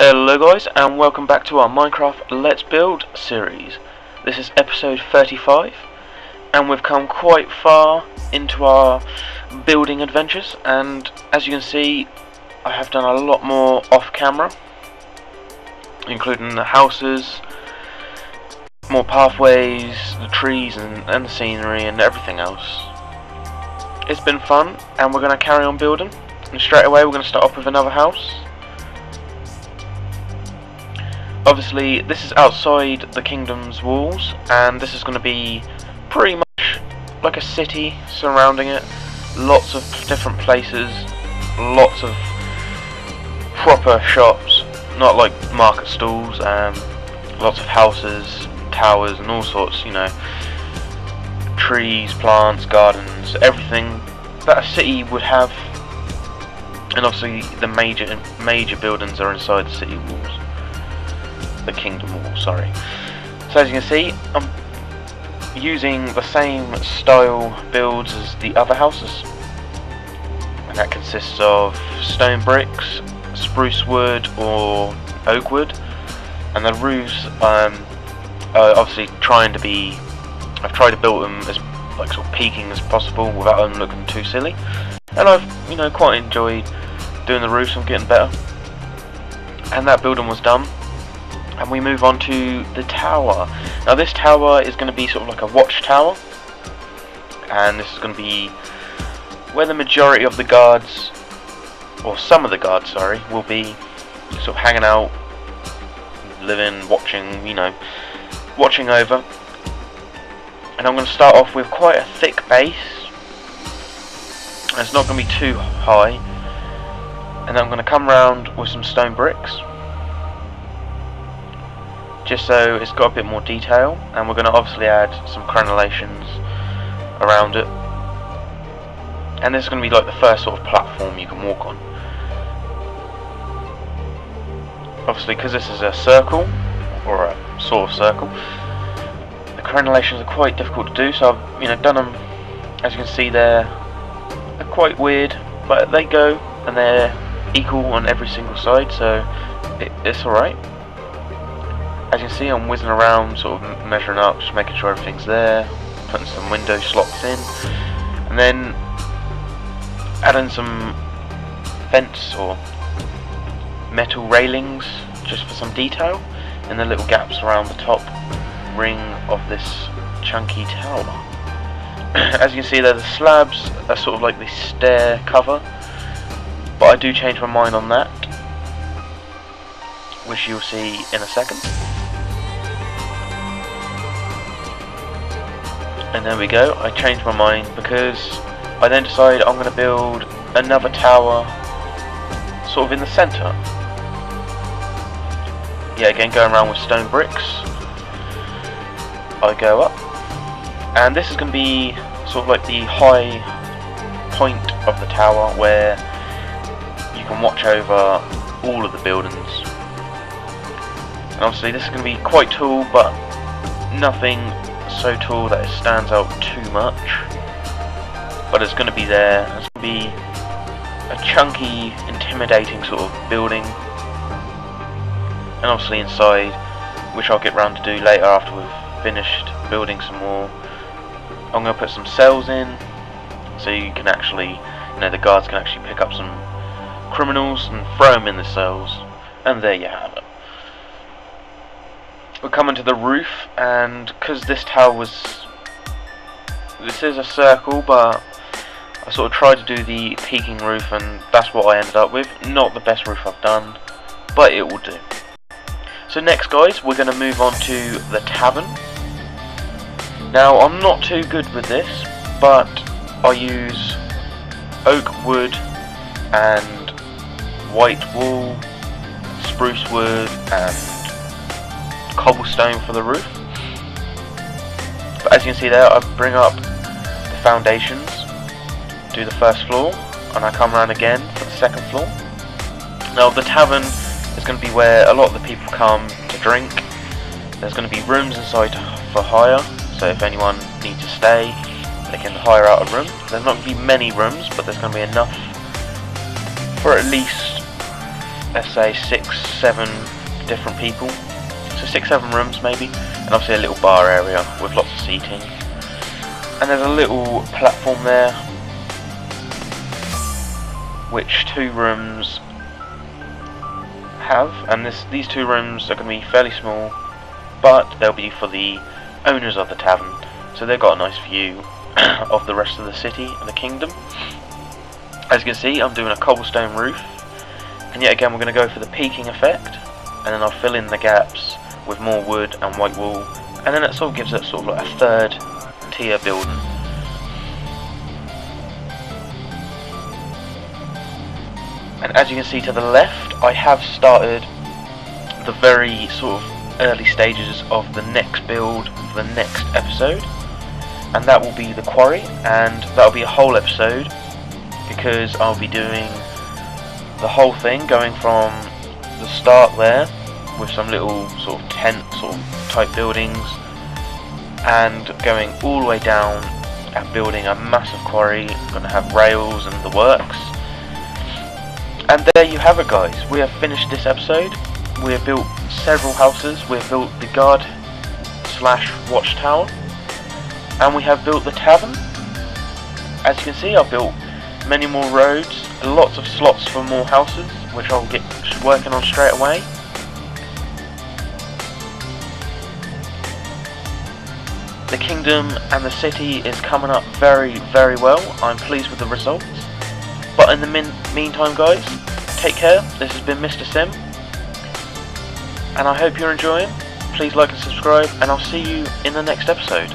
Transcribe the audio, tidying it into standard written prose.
Hello guys, and welcome back to our Minecraft Let's Build series. This is episode 35, and we've come quite far into our building adventures, and as you can see I have done a lot more off camera, including the houses, more pathways, the trees and the scenery and everything else. It's been fun, and we're going to carry on building, and straight away we're going to start off with another house. Obviously this is outside the kingdom's walls, and this is going to be pretty much like a city surrounding it. Lots of different places, lots of proper shops, not like market stalls, lots of houses, towers and all sorts, you know, trees, plants, gardens, everything that a city would have. And obviously the major buildings are inside the city walls. The kingdom wall, sorry. So as you can see, I'm using the same style builds as the other houses, and that consists of stone bricks, spruce wood or oak wood, and the roofs obviously I've tried to build them as like sort of peaking as possible without them looking too silly, and I've quite enjoyed doing the roofs. I'm getting better, and that building was done. And we move on to the tower. Now this tower is going to be sort of like a watchtower, and this is going to be where the majority of the guards, or some of the guards, sorry, will be sort of hanging out, living, watching, watching over. And I'm going to start off with quite a thick base, and it's not going to be too high, and then I'm going to come around with some stone bricks, just so it's got a bit more detail, and we're going to obviously add some crenellations around it, and this is going to be like the first sort of platform you can walk on. Obviously because this is a circle, or a sort of circle, the crenellations are quite difficult to do, so I've done them. As you can see, they're quite weird, but they go and they're equal on every single side, so it's alright. As you can see, I'm whizzing around, sort of measuring up, just making sure everything's there, putting some window slots in, and then adding some fence or metal railings just for some detail in the little gaps around the top ring of this chunky tower. As you can see there, the slabs are sort of like the stair cover, but I do change my mind on that, which you'll see in a second. And there we go, I changed my mind because I then decided I'm going to build another tower sort of in the centre. Yeah, again going around with stone bricks. I go up, and this is going to be sort of like the high point of the tower where you can watch over all of the buildings. And obviously this is going to be quite tall, but nothing so tall that it stands out too much, but it's going to be there. It's going to be a chunky, intimidating sort of building, and obviously inside, which I'll get round to do later after we've finished building some more, I'm going to put some cells in, so you can actually, the guards can actually pick up some criminals and throw them in the cells, and there you have it. We're coming to the roof, and because this is a circle, but I sort of tried to do the peaking roof, and that's what I ended up with. Not the best roof I've done, but it will do. So next guys, we're going to move on to the tavern. Now I'm not too good with this, but I use oak wood and white wool, spruce wood and cobblestone for the roof. But as you can see there, I bring up the foundations, do the first floor, and I come around again for the second floor. Now the tavern is going to be where a lot of the people come to drink. There's going to be rooms inside for hire, so if anyone needs to stay, they can hire out a room. There's not going to be many rooms, but there's going to be enough for at least let's say 6-7 different people, so 6-7 rooms maybe, and obviously a little bar area with lots of seating, and there's a little platform there which 2 rooms have, and these 2 rooms are going to be fairly small, but they'll be for the owners of the tavern, so they've got a nice view of the rest of the city and the kingdom. As you can see, I'm doing a cobblestone roof, and yet again we're going to go for the peaking effect, and then I'll fill in the gaps with more wood and white wool, and then it sort of gives it sort of like a 3rd tier building. And as you can see to the left, I have started the very sort of early stages of the next build for the next episode, and that will be the quarry, and that will be a whole episode, because I'll be doing the whole thing, going from the start there with some little sort of tent sort of type buildings, and going all the way down and building a massive quarry. Going to have rails and the works. And there you have it, guys. We have finished this episode. We have built several houses. We have built the guard / watchtower, and we have built the tavern. As you can see, I've built many more roads, lots of slots for more houses, which I'll get working on straight away. The kingdom and the city is coming up very, very well. I'm pleased with the results. But in the meantime, guys, take care. This has been MrSim, and I hope you're enjoying. Please like and subscribe, and I'll see you in the next episode.